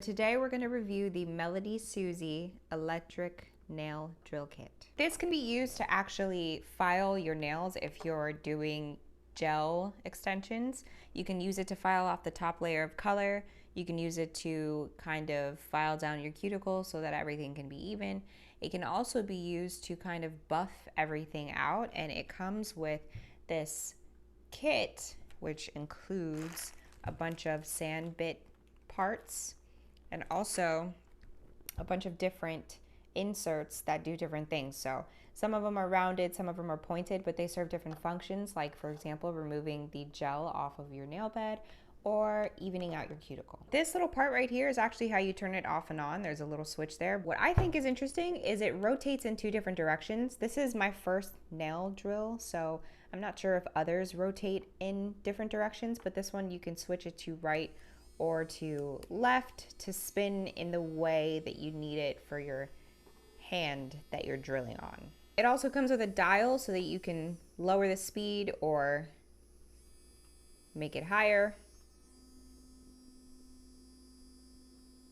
today we're going to review the MelodySusie electric nail drill kit. This can be used to actually file your nails if you're doing gel extensions. You can use it to file off the top layer of color. You can use it to kind of file down your cuticle so that everything can be even. It can also be used to kind of buff everything out, and it comes with this kit which includes a bunch of sand bit parts and also a bunch of different inserts that do different things. So some of them are rounded, some of them are pointed, but they serve different functions, like for example removing the gel off of your nail bed or evening out your cuticle. This little part right here is actually how you turn it off and on. There's a little switch there. What I think is interesting is it rotates in two different directions. This is my first nail drill, so I'm not sure if others rotate in different directions, but this one you can switch it to right or to left to spin in the way that you need it for your hand that you're drilling on. It also comes with a dial so that you can lower the speed or make it higher.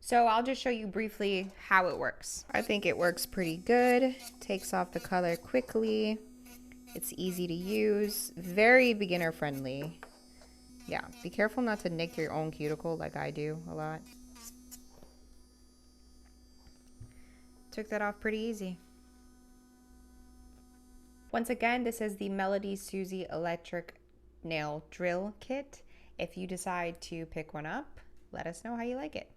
So I'll just show you briefly how it works. I think it works pretty good. Takes off the color quickly. It's easy to use, very beginner friendly. Yeah, be careful not to nick your own cuticle like I do a lot. Took that off pretty easy. Once again, this is the MelodySusie electric nail drill kit. If you decide to pick one up, let us know how you like it.